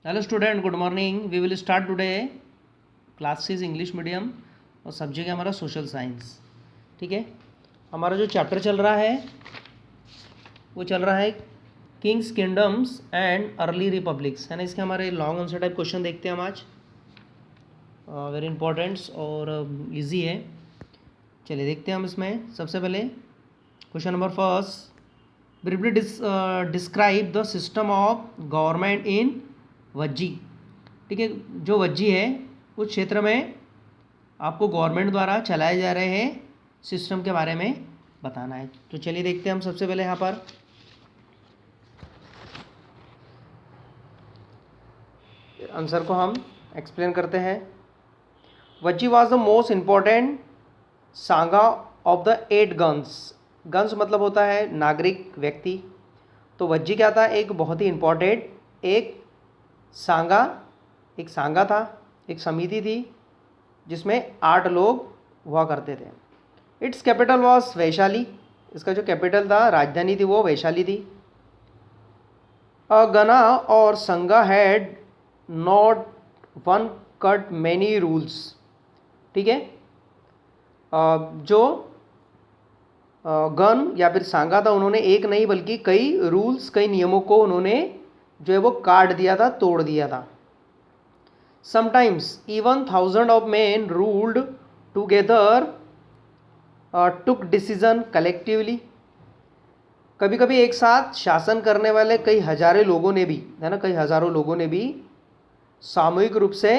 Hello student, good morning. We will start today classes English medium और subject है हमारा social science. ठीक है, हमारा जो चैप्टर चल रहा है वो चल रहा है Kings kingdoms and early republics, है ना। इसके हमारे लॉन्ग आंसर टाइप क्वेश्चन देखते हैं हम आज। वेरी इंपॉर्टेंट्स और इजी है। चलिए देखते हैं हम इसमें। सबसे पहले question number first, briefly describe the system of government in Vajji. ठीक है, जो वज्जी है उस क्षेत्र में आपको गवर्नमेंट द्वारा चलाए जा रहे हैं सिस्टम के बारे में बताना है। तो चलिए देखते हैं हम सबसे पहले यहाँ पर आंसर को हम एक्सप्लेन करते हैं। Vajji was the most important Sanga of the 8 guns. Guns मतलब होता है नागरिक व्यक्ति। तो वज्जी क्या था? एक बहुत ही इम्पॉर्टेंट एक सांगा था, एक समिति थी जिसमें 8 लोग हुआ करते थे। It's capital was Vaishali. इसका जो कैपिटल था, राजधानी थी, वो वैशाली थी। गना और संगा had not one cut many rules. ठीक है, जो गन या फिर सांगा था, उन्होंने एक नहीं बल्कि कई रूल्स, कई नियमों को उन्होंने जो है वो काट दिया था, तोड़ दिया था। Sometimes even 1000 of man ruled together took decision collectively. कभी कभी एक साथ शासन करने वाले कई हजारों लोगों ने भी, है ना, कई हजारों लोगों ने भी सामूहिक रूप से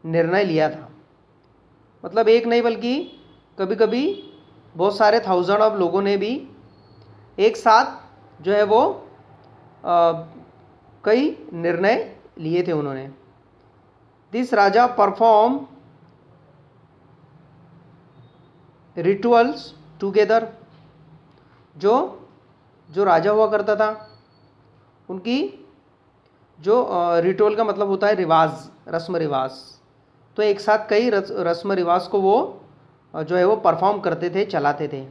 निर्णय लिया था। मतलब एक नहीं बल्कि कभी कभी बहुत सारे 1000 ऑफ लोगों ने भी एक साथ जो है वो कई निर्णय लिए थे उन्होंने। This Raja perform rituals together. जो राजा हुआ करता था, उनकी जो रिचुअल का मतलब होता है रिवाज, रस्म रिवाज। तो एक साथ कई रस्म रिवाज को वो जो है वो परफॉर्म करते थे, चलाते थे।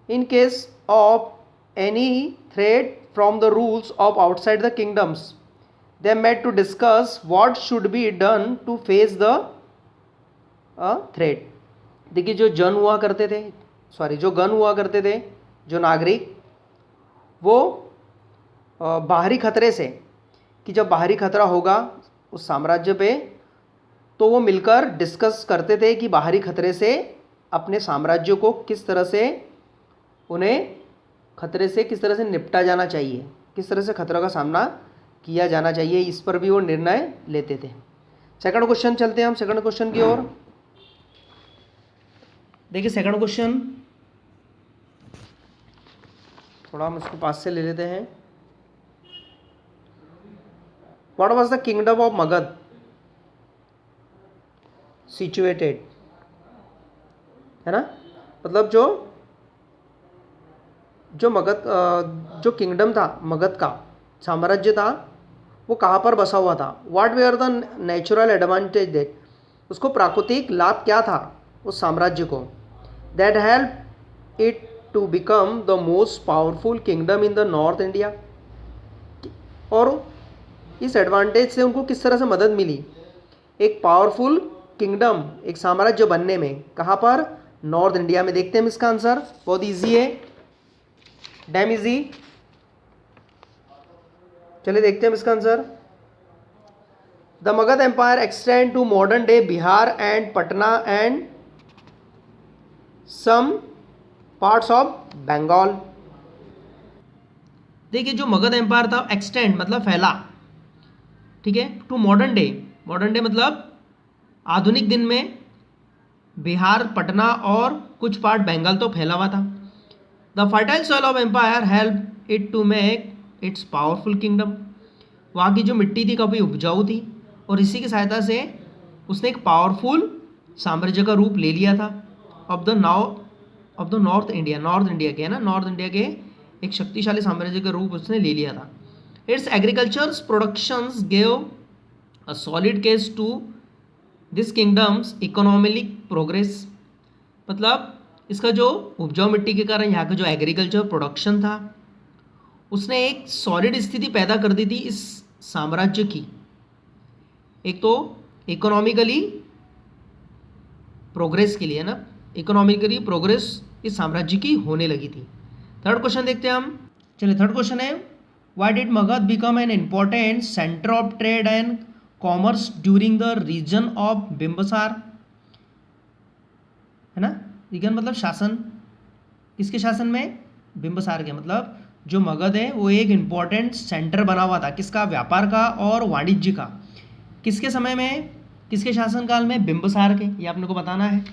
In case of any threat from the rules of outside the kingdoms, they met to discuss what should be done to face the threat। देखिए, जो गन हुआ करते थे, जो नागरिक, वो बाहरी खतरे से, कि जब बाहरी खतरा होगा उस साम्राज्य पे, तो वो मिलकर डिस्कस करते थे कि बाहरी खतरे से अपने साम्राज्य को किस तरह से, उन्हें खतरे से किस तरह से निपटा जाना चाहिए, किस तरह से खतरों का सामना किया जाना चाहिए, इस पर भी वो निर्णय लेते थे। सेकंड क्वेश्चन चलते हैं हम सेकंड क्वेश्चन की ओर। देखिए सेकंड क्वेश्चन, थोड़ा हम इसको पास से ले लेते हैं। What was the kingdom of Magadh situated, है ना। मतलब जो मगध, जो किंगडम था, मगध का साम्राज्य था, वो कहाँ पर बसा हुआ था। What were the natural advantage that, उसको प्राकृतिक लाभ क्या था उस साम्राज्य को, that help it to become the most powerful kingdom in the north India. और इस एडवांटेज से उनको किस तरह से मदद मिली एक पावरफुल किंगडम, एक साम्राज्य बनने में। कहाँ पर? नॉर्थ इंडिया में। देखते हैं इसका आंसर, बहुत ईजी है, डैम इजी। चलिए देखते हैं इसका answer. The Magadha empire extend to modern day Bihar and Patna and some parts of Bengal. देखिए, जो मगध एम्पायर था, एक्सटेंड मतलब फैला, ठीक है, to modern day, modern day मतलब आधुनिक दिन में, बिहार, पटना और कुछ पार्ट बंगाल तो फैला हुआ था। The fertile soil of empire help it to make its powerful kingdom. वहाँ की जो मिट्टी थी काफ़ी उपजाऊ थी, और इसी की सहायता से उसने एक पावरफुल साम्राज्य का रूप ले लिया था। Of the north India, north India के, है ना, नॉर्थ इंडिया के एक शक्तिशाली साम्राज्य का रूप उसने ले लिया था। Its agriculture productions gave a solid case to this kingdoms economic progress. मतलब इसका जो उपजाऊ मिट्टी के कारण यहाँ का जो एग्रीकल्चर प्रोडक्शन था, उसने एक सॉलिड स्थिति पैदा कर दी थी इस साम्राज्य की, एक तो इकोनॉमिकली प्रोग्रेस के लिए, है ना, इकोनॉमिकली प्रोग्रेस इस साम्राज्य की होने लगी थी। थर्ड क्वेश्चन देखते हैं हम। चलिए थर्ड क्वेश्चन है, why did Magadha become an important centre of trade and commerce during the reason of Bimbisara, है ना। रीजन मतलब शासन, किसके शासन में, बिम्बसार के। मतलब जो मगध है वो एक इम्पोर्टेंट सेंटर बना हुआ था, किसका, व्यापार का और वाणिज्य का। किसके समय में, किसके शासनकाल में, बिम्बसार के, ये आपने को बताना है।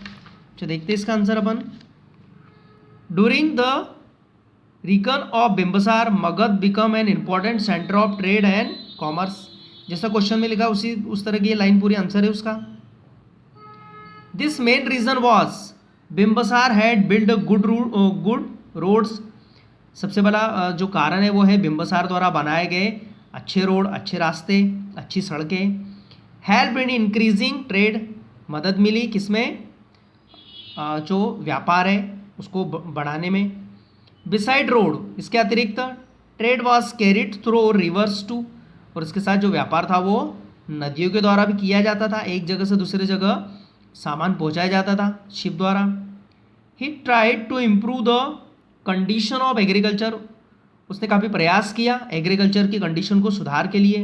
तो देखते हैं इसका आंसर अपन। During the reign of Bimbisara Magadha become an important centre of trade and commerce. जैसा क्वेश्चन में लिखा उसी उस तरह की ये लाइन पूरी आंसर है उसका। This main reason was Bimbisara had build good roads. सबसे बड़ा जो कारण है वो है बिम्बसार द्वारा बनाए गए अच्छे रोड, अच्छे रास्ते, अच्छी सड़कें। हेल्प इन इंक्रीजिंग ट्रेड, मदद मिली किसमें, जो व्यापार है उसको बढ़ाने में। बिसाइड रोड, इसके अतिरिक्त trade was carried through rivers too, और इसके साथ जो व्यापार था वो नदियों के द्वारा भी किया जाता था, एक जगह से दूसरी जगह सामान पहुंचाया जाता था शिप द्वारा। He tried to improve the condition of agriculture, उसने काफ़ी प्रयास किया एग्रीकल्चर की कंडीशन को सुधार के लिए।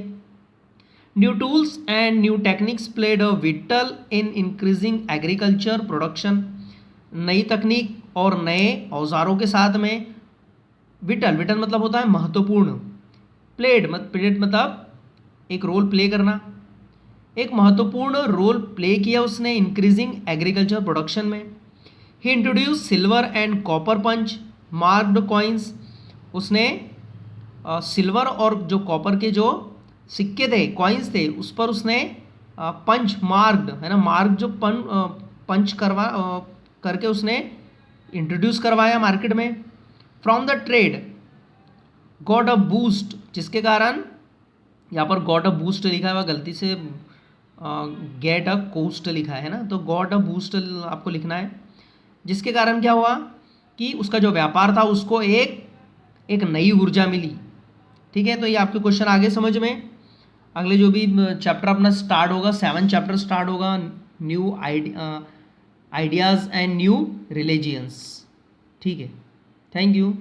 New tools and new techniques played a whittle in increasing agriculture production, नई तकनीक और नए औजारों के साथ में विटल, विटल मतलब होता है महत्वपूर्ण, प्लेड मतलब एक रोल प्ले करना, एक महत्वपूर्ण रोल प्ले किया उसने इंक्रीजिंग एग्रीकल्चर प्रोडक्शन में। He introduce silver and copper punch marked coins, उसने सिल्वर और जो कॉपर के जो सिक्के थे, कॉइन्स थे, उस पर उसने पंच मार्क्ड, है ना, मार्क जो पंच करके उसने इंट्रोड्यूस करवाया मार्केट में। From the trade got a boost, जिसके कारण, यहाँ पर गॉट अ बूस्ट लिखा है, वह गलती से गेट अ कोस्ट लिखा है ना, तो गॉट अ बूस्ट आपको लिखना है। जिसके कारण क्या हुआ कि उसका जो व्यापार था उसको एक नई ऊर्जा मिली। ठीक है, तो ये आपके क्वेश्चन आगे समझ में। अगले जो भी चैप्टर अपना स्टार्ट होगा, 7 चैप्टर स्टार्ट होगा, new ideas and new religions. ठीक है, थैंक यू।